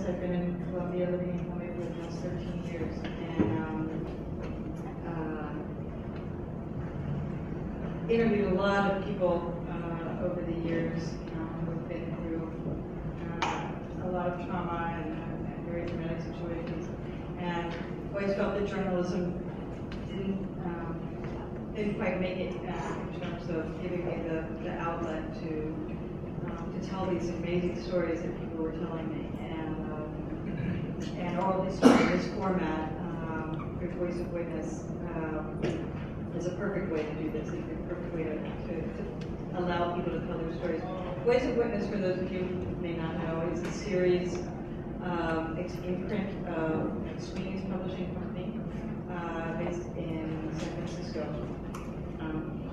I've been in Colombia, living in Colombia for almost 13 years, and interviewed a lot of people over the years who've been through a lot of trauma and very dramatic situations, and always felt that journalism didn't quite make it in terms of giving me the outlet to tell these amazing stories that people were telling me, and oral history in this format, your voice of witness, is a perfect way to do this. It's a perfect way to allow people to tell their stories. Voice of Witness, for those of you who may not know, is a series imprint of Schoening's publishing company based in San Francisco.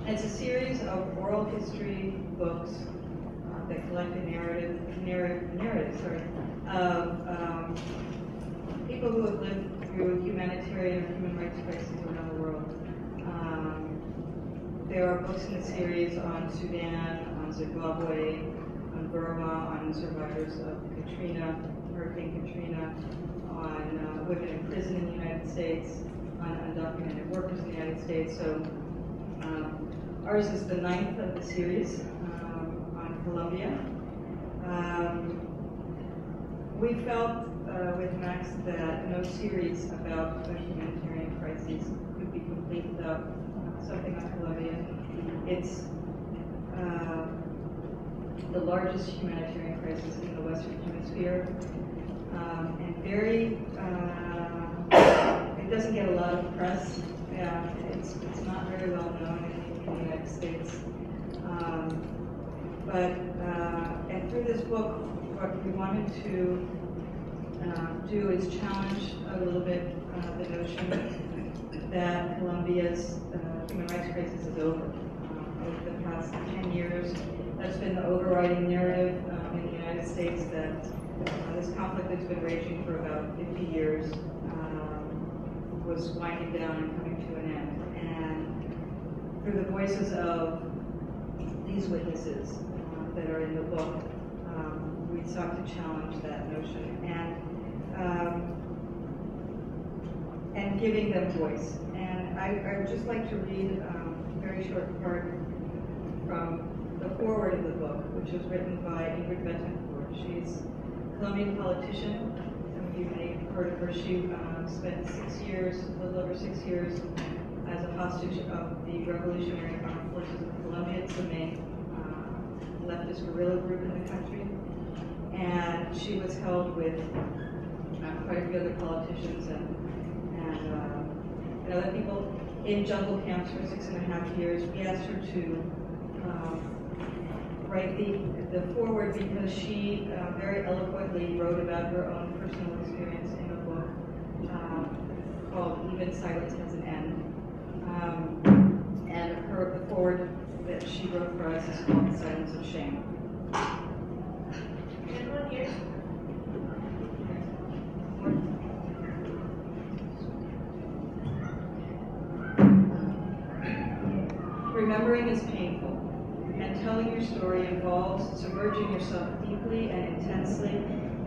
It's a series of oral history books that collect the narrative of people who have lived through humanitarian and human rights crises around the world. There are books in the series on Sudan, on Zimbabwe, on Burma, on survivors of Hurricane Katrina, on women in prison in the United States, on undocumented workers in the United States. So ours is the 9th of the series on Colombia. We felt with Max that no series about the humanitarian crises could be complete without something on Colombia. It's the largest humanitarian crisis in the Western Hemisphere, and it doesn't get a lot of press. It's not very well known in the United States. And through this book, what we wanted to do is challenge a little bit the notion that Colombia's human rights crisis is over. Over the past 10 years, that's been the overriding narrative in the United States, that this conflict that's been raging for about 50 years was winding down and coming to an end. And through the voices of these witnesses that are in the book, we sought to challenge that notion and giving them voice. And I would just like to read a very short part from the foreword of the book, which was written by Ingrid Bentenberg. She's a Colombian politician. Some of you may have heard of her. She spent 6 years, a little over 6 years, as a hostage of the Revolutionary Armed Forces of Colombia. It's the main leftist guerrilla group in the country. And she was held with quite a few other politicians and other people in jungle camps for 6.5 years. We asked her to write the foreword because she very eloquently wrote about her own personal experience in a book called Even Silence Has an End. And the foreword that she wrote for us is called The Silence of Shame. Anyone here? Remembering is painful, and telling your story involves submerging yourself deeply and intensely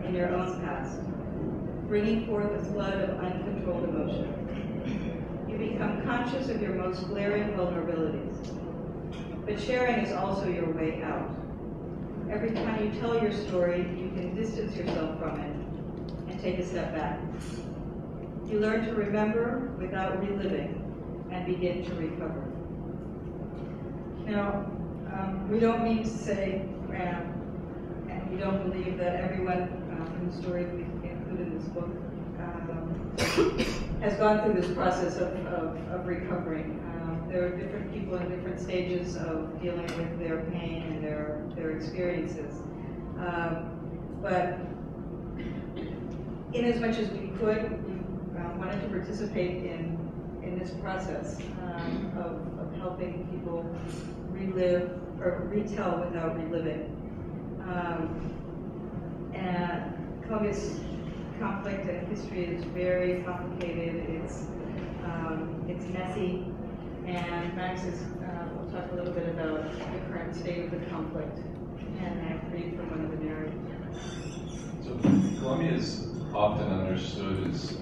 in your own past, bringing forth a flood of uncontrolled emotion. You become conscious of your most glaring vulnerabilities, but sharing is also your way out. Every time you tell your story, you can distance yourself from it and take a step back. You learn to remember without reliving and begin to recover. Now, we don't mean to say, and we don't believe that everyone from the story we include in this book has gone through this process of recovering. There are different people in different stages of dealing with their pain and their experiences. But in as much as we could, we wanted to participate in this process of helping people relive or retell without reliving. And Colombia's conflict and history is very complicated. It's messy, and Max will talk a little bit about the current state of the conflict and read from one of the narratives. So Colombia is often understood as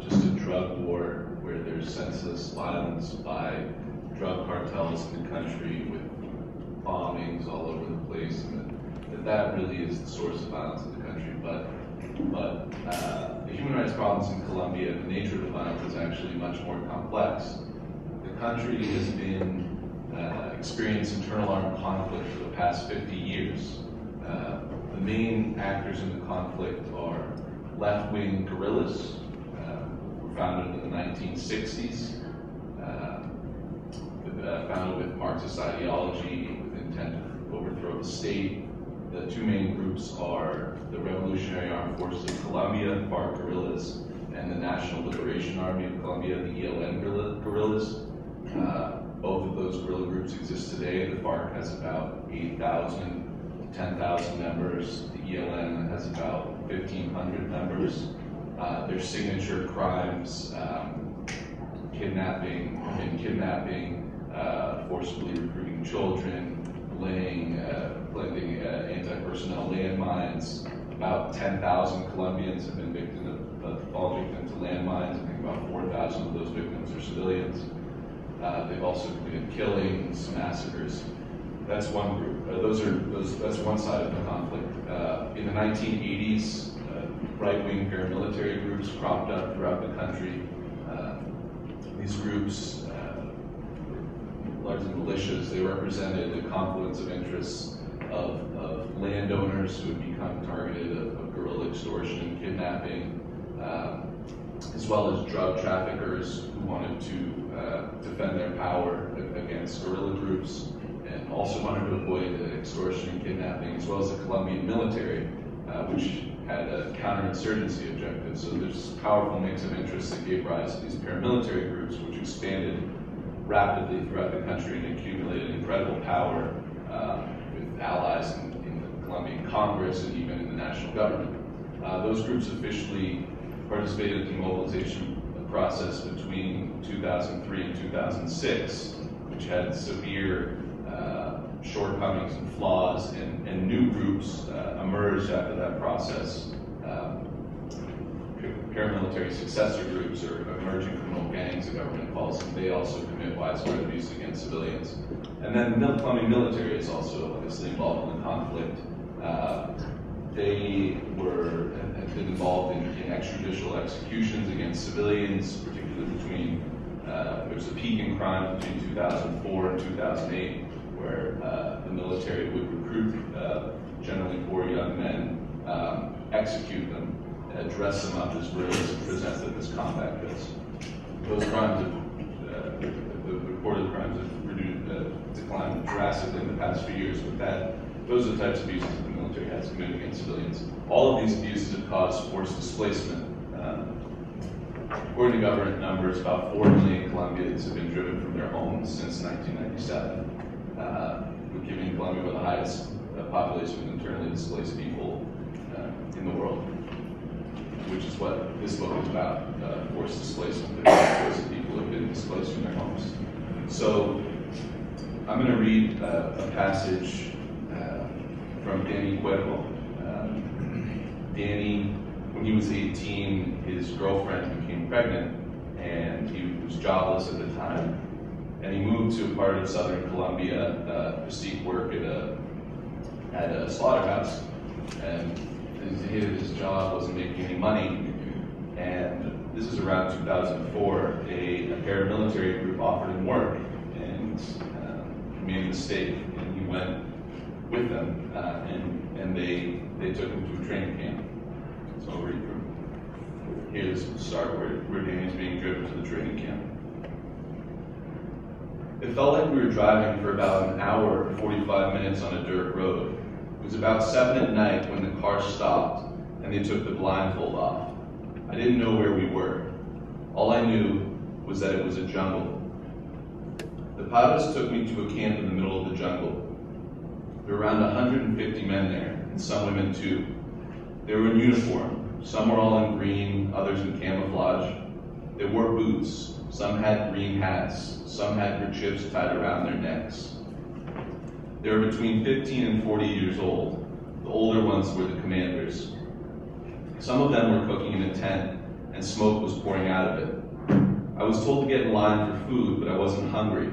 just a drug war where there's senseless violence by drug cartels in the country with bombings all over the place, and that really is the source of violence in the country. But the human rights problems in Colombia, the nature of the violence is actually much more complex. The country has been experiencing internal armed conflict for the past 50 years. The main actors in the conflict are left-wing guerrillas, were founded in the 1960s, founded with Marxist ideology with intent to overthrow the state. The two main groups are the Revolutionary Armed Forces of Colombia, FARC guerrillas, and the National Liberation Army of Colombia, the ELN guerrillas. Both of those guerrilla groups exist today. The FARC has about 8,000 to 10,000 members. The ELN has about 1,500 members. Their signature crimes, kidnapping, forcibly recruiting children, planting anti-personnel landmines. About 10,000 Colombians have been fall victim to landmines. I think about 4,000 of those victims are civilians. They've also committed killings, massacres. That's one group. That's one side of the conflict. In the 1980s, right-wing paramilitary groups cropped up throughout the country. These groups, largely militias, they represented a confluence of interests of landowners who had become targeted of guerrilla extortion, kidnapping, as well as drug traffickers who wanted to defend their power against guerrilla groups, and also wanted to avoid extortion and kidnapping, as well as the Colombian military, which had a counterinsurgency objective. So there's a powerful mix of interests that gave rise to these paramilitary groups, which expanded rapidly throughout the country and accumulated incredible power with allies in the Colombian Congress and even in the national government. Those groups officially participated in the demobilization process between 2003 and 2006, which had severe shortcomings and flaws, and new groups emerged after that process. Paramilitary successor groups or emerging criminal gangs, the government calls them, they also commit widespread abuse against civilians. And then the Colombian military is also obviously involved in the conflict. They have been involved in extrajudicial executions against civilians, particularly between, there was a peak in crime between 2004 and 2008, where the military would recruit generally poor young men, execute them, dress them up as guerrillas, and present them as combat goods. Those crimes, the reported crimes have declined drastically in the past few years, but those are the types of abuses that the military has committed against civilians. All of these abuses have caused forced displacement. According to government numbers, about 4 million Colombians have been driven from their homes since 1997, giving Colombia one of the highest population of internally displaced people in the world, which is what this book is about, forced displacement, that people have been displaced from their homes. So I'm going to read a passage from Danny Cuervo. Danny, when he was 18, his girlfriend became pregnant, and he was jobless at the time. And he moved to a part of southern Colombia to seek work at a slaughterhouse. And he hated his job, wasn't making any money. And this is around 2004, a paramilitary group offered him work, and he made a mistake, and he went with them, and they took him to a training camp. So I'll read from here's the start where Danny's being driven to the training camp. It felt like we were driving for about an hour and 45 minutes on a dirt road. It was about 7 at night when the car stopped and they took the blindfold off. I didn't know where we were. All I knew was that it was a jungle. The Paras took me to a camp in the middle of the jungle. There were around 150 men there, and some women too. They were in uniform. Some were all in green, others in camouflage. They wore boots. Some had green hats. Some had kerchiefs tied around their necks. They were between 15 and 40 years old. The older ones were the commanders. Some of them were cooking in a tent, and smoke was pouring out of it. I was told to get in line for food, but I wasn't hungry.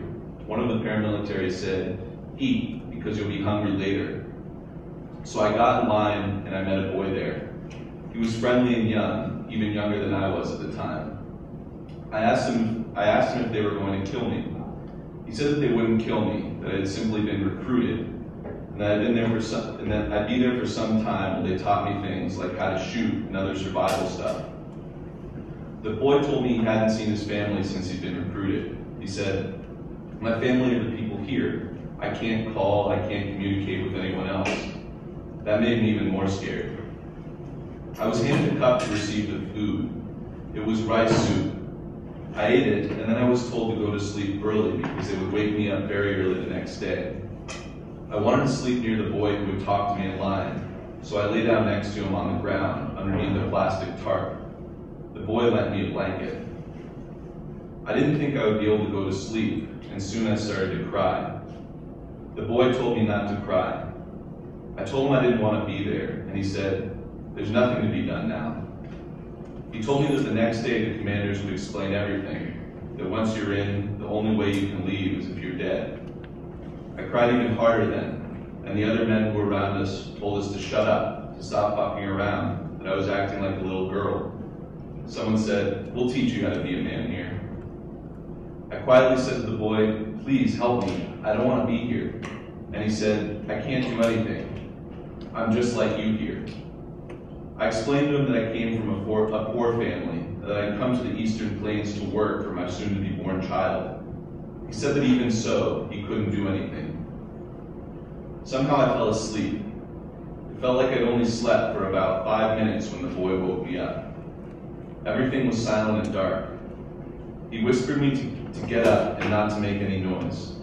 One of the paramilitaries said, "Eat, because you'll be hungry later." So I got in line, and I met a boy there. He was friendly and young, even younger than I was at the time. I asked him if they were going to kill me. He said that they wouldn't kill me, that I had simply been recruited, and that I'd be there for some time while they taught me things like how to shoot and other survival stuff. The boy told me he hadn't seen his family since he'd been recruited. He said, "My family are the people here. I can't call, I can't communicate with anyone else." That made me even more scared. I was handed a cup to receive the food. It was rice soup. I ate it, and then I was told to go to sleep early because they would wake me up very early the next day. I wanted to sleep near the boy who had talked to me in line, so I lay down next to him on the ground underneath a plastic tarp. The boy lent me a blanket. I didn't think I would be able to go to sleep, and soon I started to cry. The boy told me not to cry. I told him I didn't want to be there, and he said, "There's nothing to be done now." He told me that the next day the commanders would explain everything, that once you're in, the only way you can leave is if you're dead. I cried even harder then, and the other men who were around us told us to shut up, to stop fucking around, that I was acting like a little girl. Someone said, "We'll teach you how to be a man here." I quietly said to the boy, "Please help me, I don't want to be here." And he said, "I can't do anything. I'm just like you here." I explained to him that I came from a poor family, that I had come to the Eastern Plains to work for my soon-to-be-born child. He said that even so, he couldn't do anything. Somehow I fell asleep. It felt like I'd only slept for about 5 minutes when the boy woke me up. Everything was silent and dark. He whispered me to get up and not to make any noise.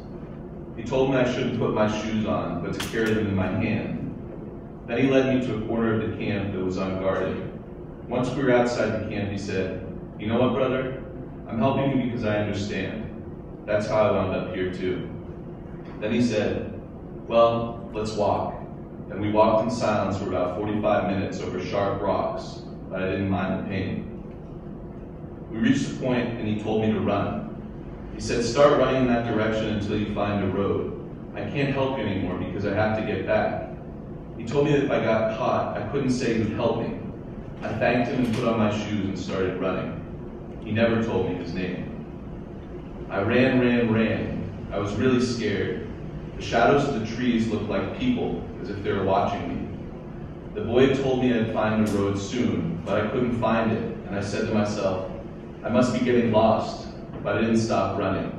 He told me I shouldn't put my shoes on, but to carry them in my hand. Then he led me to a corner of the camp that was unguarded. Once we were outside the camp, he said, "You know what, brother? I'm helping you because I understand. That's how I wound up here too." Then he said, "Well, let's walk." And we walked in silence for about 45 minutes over sharp rocks, but I didn't mind the pain. We reached a point and he told me to run. He said, "Start running in that direction until you find a road. I can't help you anymore because I have to get back." He told me that if I got caught, I couldn't say he would help me. I thanked him and put on my shoes and started running. He never told me his name. I ran. I was really scared. The shadows of the trees looked like people, as if they were watching me. The boy had told me I'd find a road soon, but I couldn't find it, and I said to myself, I must be getting lost, but I didn't stop running.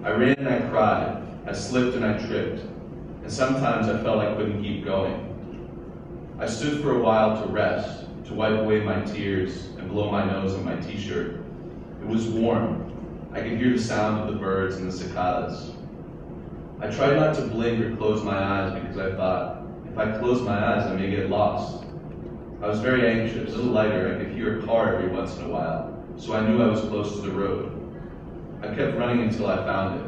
I ran and I cried. I slipped and I tripped. And sometimes I felt I couldn't keep going. I stood for a while to rest, to wipe away my tears and blow my nose on my t-shirt. It was warm. I could hear the sound of the birds and the cicadas. I tried not to blink or close my eyes because I thought, if I close my eyes, I may get lost. I was very anxious, a little lighter. I could hear a car every once in a while, so I knew I was close to the road. I kept running until I found it.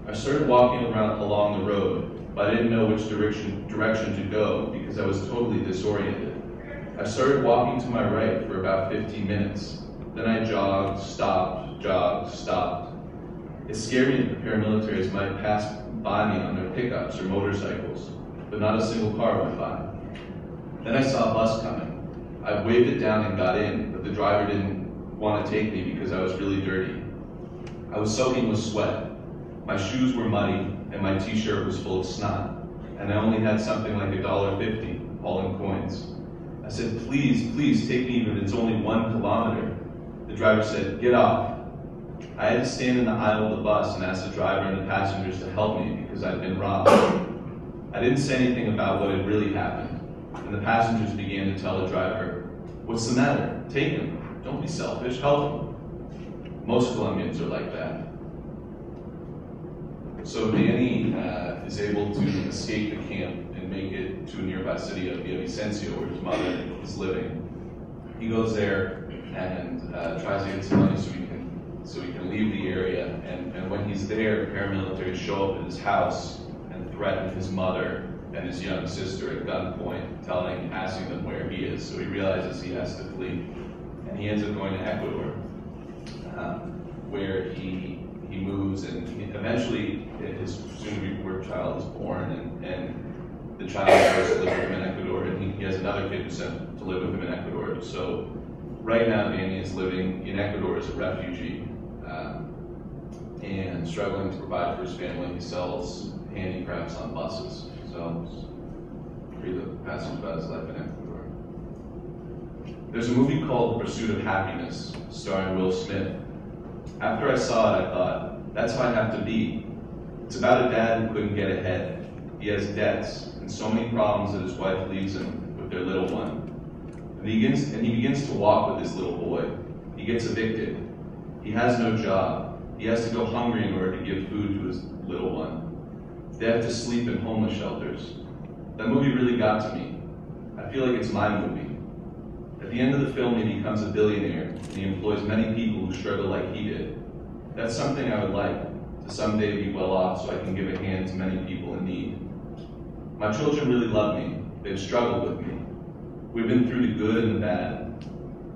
I started walking along the road, but I didn't know which direction to go because I was totally disoriented. I started walking to my right for about 15 minutes. Then I jogged, stopped, jogged, stopped. It scared me that the paramilitaries might pass by me on their pickups or motorcycles, but not a single car went by. Then I saw a bus coming. I waved it down and got in, but the driver didn't want to take me because I was really dirty. I was soaking with sweat. My shoes were muddy, and my t-shirt was full of snot, and I only had something like $1.50, all in coins. I said, please take me even if it's only 1 kilometer. The driver said, "Get off." I had to stand in the aisle of the bus and ask the driver and the passengers to help me because I'd been robbed. I didn't say anything about what had really happened, and the passengers began to tell the driver, "What's the matter? Take him. Don't be selfish. Help him." Most Colombians are like that. So Danny is able to escape the camp and make it to a nearby city of Villavicencio, where his mother is living. He goes there and tries to get some money so he can leave the area. And when he's there, paramilitaries show up at his house and threaten his mother and his young sister at gunpoint, asking them where he is. So he realizes he has to flee, and he ends up going to Ecuador, where he moves, and eventually his soon-to-be-born child is born, and the child goes to live with him in Ecuador, and he has another kid who's sent to live with him in Ecuador. So right now, Danny is living in Ecuador as a refugee and struggling to provide for his family. He sells handicrafts on buses. So read the passage about his life in Ecuador. There's a movie called Pursuit of Happiness, starring Will Smith. After I saw it, I thought, that's how I have to be. It's about a dad who couldn't get ahead. He has debts and so many problems that his wife leaves him with their little one. And he begins to walk with his little boy. He gets evicted. He has no job. He has to go hungry in order to give food to his little one. They have to sleep in homeless shelters. That movie really got to me. I feel like it's my movie. At the end of the film, he becomes a billionaire, and he employs many people who struggle like he did. That's something I would like, to someday be well off so I can give a hand to many people in need. My children really love me. They've struggled with me. We've been through the good and the bad.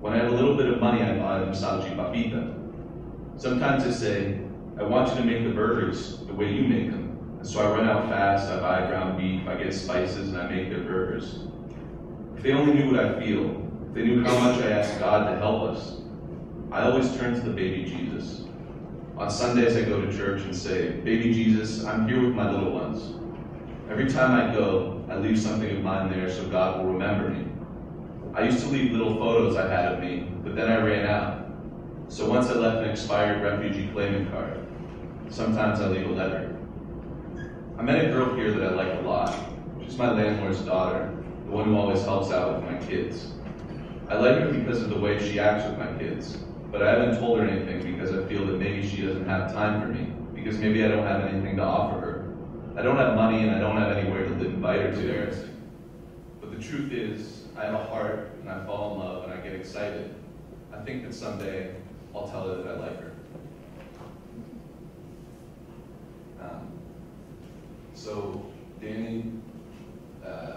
When I have a little bit of money, I buy them salchi papita. Sometimes I say, I want you to make the burgers the way you make them. And so I run out fast, I buy ground beef, I get spices, and I make their burgers. If they only knew what I feel, if they knew how much I ask God to help us. I always turn to the baby Jesus. On Sundays, I go to church and say, Baby Jesus, I'm here with my little ones. Every time I go, I leave something of mine there so God will remember me. I used to leave little photos I had of me, but then I ran out. So once I left an expired refugee claimant card. Sometimes I leave a letter. I met a girl here that I like a lot. She's my landlord's daughter, the one who always helps out with my kids. I like her because of the way she acts with my kids, but I haven't told her anything because I feel that maybe she doesn't have time for me, because maybe I don't have anything to offer her. I don't have money and I don't have anywhere to invite her to. But the truth is, I have a heart and I fall in love and I get excited. I think that someday I'll tell her that I like her. So Danny, as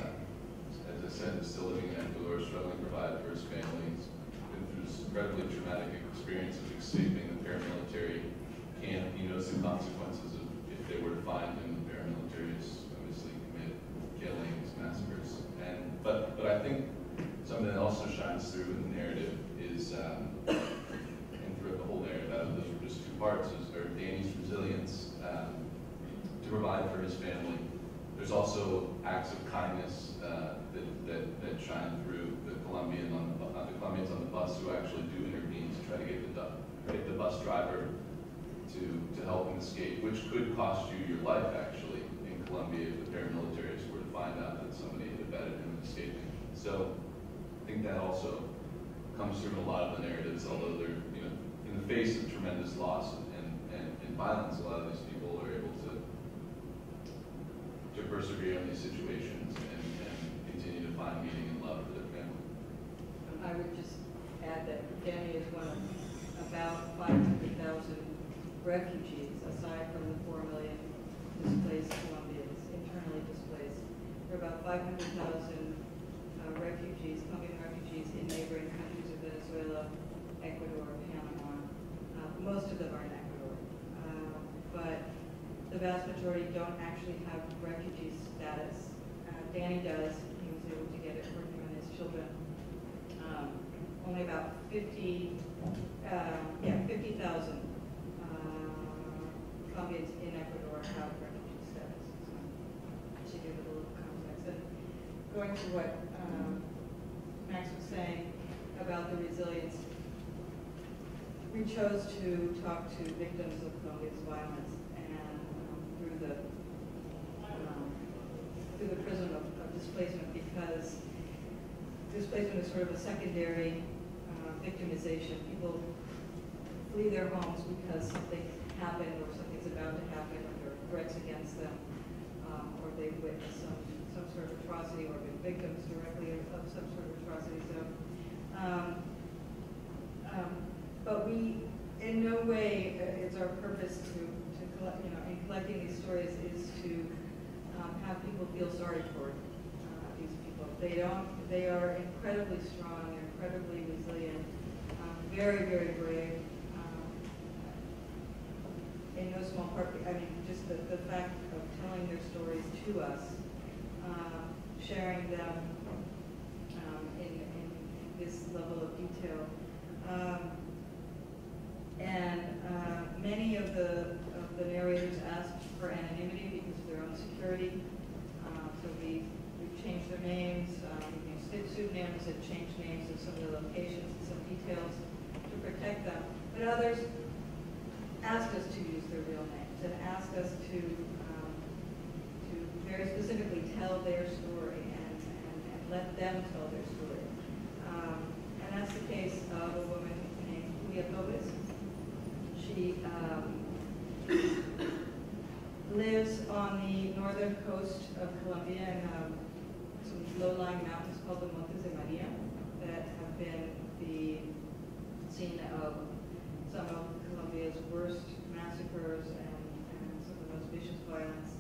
I said, is still living in Ecuador, struggling to provide for his family. He's been through this incredibly traumatic experience of escaping the paramilitary camp. He knows the consequences of if they were to find him. The paramilitary is obviously commit killings, massacres, but I think something that also shines through in the narrative is, and throughout the whole narrative, out of those just two parts, is Danny's resilience to provide for his family. There's also acts of kindness that shine through the Colombians on the bus who actually do intervene to try to get the bus driver to help him escape, which could cost you your life actually in Colombia if the paramilitaries were to find out that somebody had abetted him in escaping. So I think that also comes through in a lot of the narratives, although they're, in the face of tremendous loss and violence, a lot of these people are able to persevere in these situations and continue to find meaning and love for their family. I would just add that Danny is one of about 500,000 refugees, aside from the 4 million displaced Colombians, internally displaced. There are about 500,000 refugees, Colombian refugees in neighboring countries of Venezuela, Ecuador, Panama. Most of them are in Ecuador. But the vast majority don't actually have refugee status. Danny does. He was able to get it working on his children. Only about 50,000 Colombians in Ecuador have refugee status. So to give it a little context. And going to what Max was saying about the resilience, we chose to talk to victims of Colombia's violence through the prism of displacement, because displacement is sort of a secondary victimization. People flee their homes because something happened or something's about to happen, or there are threats against them, or they've witnessed some sort of atrocity or been victims directly of some sort of atrocity. So, but we, in no way, it's our purpose to collect, in collecting these stories is to have people feel sorry for these people. They are incredibly strong, they're incredibly resilient, very, very brave. In no small part, I mean, just the fact of telling their stories to us, sharing them in this level of detail. Many of the narrators asked for anonymity because of their own security. So we've changed their names, we've used pseudonyms and changed names of some of the locations and some details to protect them. But others asked us to use their real names and asked us to very specifically tell their story and let them tell their story. And that's the case of a woman named Julia Gomez. She lives on the northern coast of Colombia in some low-lying mountains called the Montes de Maria that have been the scene of some of Colombia's worst massacres and some of the most vicious violence.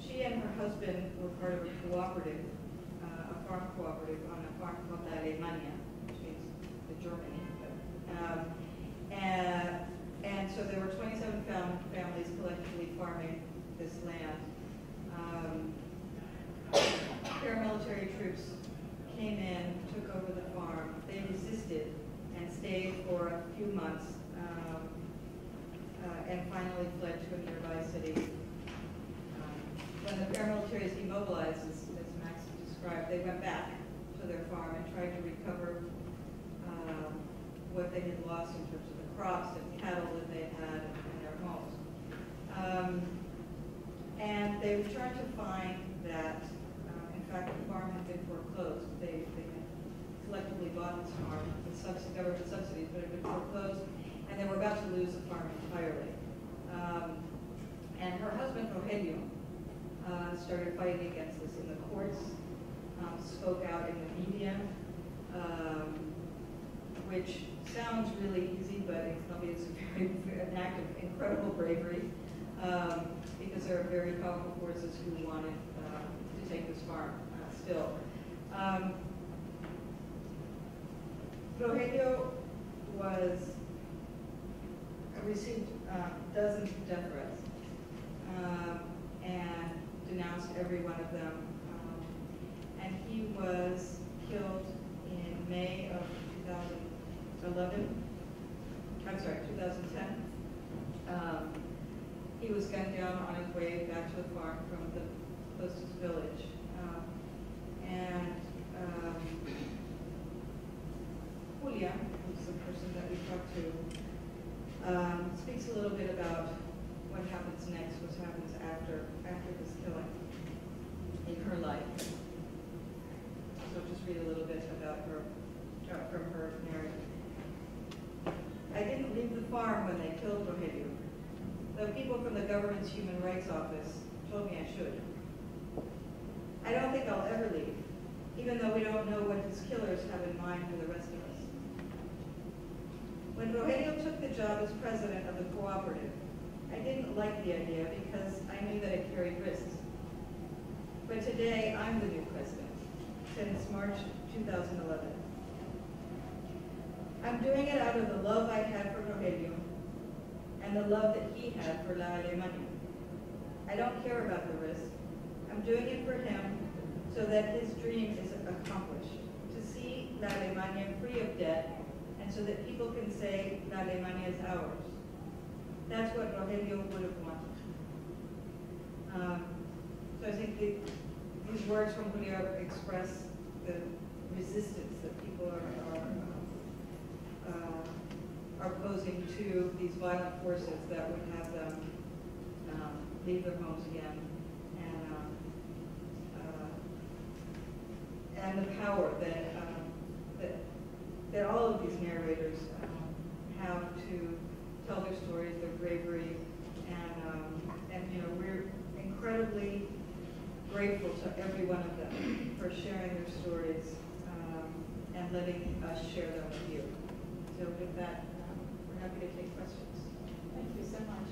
She and her husband were part of a cooperative, a farm cooperative on a farm called La Alemania, which means the Germany. And so there were 27 families collectively farming this land. Paramilitary troops came in, took over the farm. They resisted and stayed for a few months, and finally fled to a nearby city. When the paramilitary is demobilized, as Max described, they went back to their farm and tried to recover what they had lost in terms of the crops and cattle that they had in their homes. And they returned to find that, in fact, the farm had been foreclosed. They had collectively bought this farm with government subsidies, but it had been foreclosed, and they were about to lose the farm entirely. And her husband, Rogelio, started fighting against this in the courts, spoke out in the media, which sounds really easy, but in Colombia it's an act of incredible bravery, because there are very powerful forces who wanted to take this farm still. Rogelio received dozens of death threats and denounced every one of them. And he was killed in May of 2010. He was gunned down on his way back to the farm from the closest village. Julia, who's the person that we talked to, speaks a little bit about what happens next, what happens after this killing in her life. So just read a little bit about her, from her narrative. I didn't leave the farm when they killed Rogelio. The people from the government's Human Rights Office told me I should. I don't think I'll ever leave, even though we don't know what his killers have in mind for the rest of us. When Rogelio took the job as president of the cooperative, I didn't like the idea because I knew that it carried risks. But today, I'm the new president, since March 2011. I'm doing it out of the love I had for Rogelio and the love that he had for La Alemania. I don't care about the risk. I'm doing it for him so that his dream is accomplished, to see La Alemania free of debt, and so that people can say La Alemania is ours. That's what Rogelio would have wanted. So I think these words from Julia express the resistance that people are posing to these violent forces that would have them leave their homes again, and the power that all of these narrators have to tell their stories, their bravery, and we're incredibly grateful to every one of them for sharing their stories and letting us share them with you. So with that, we're happy to take questions. Thank you so much.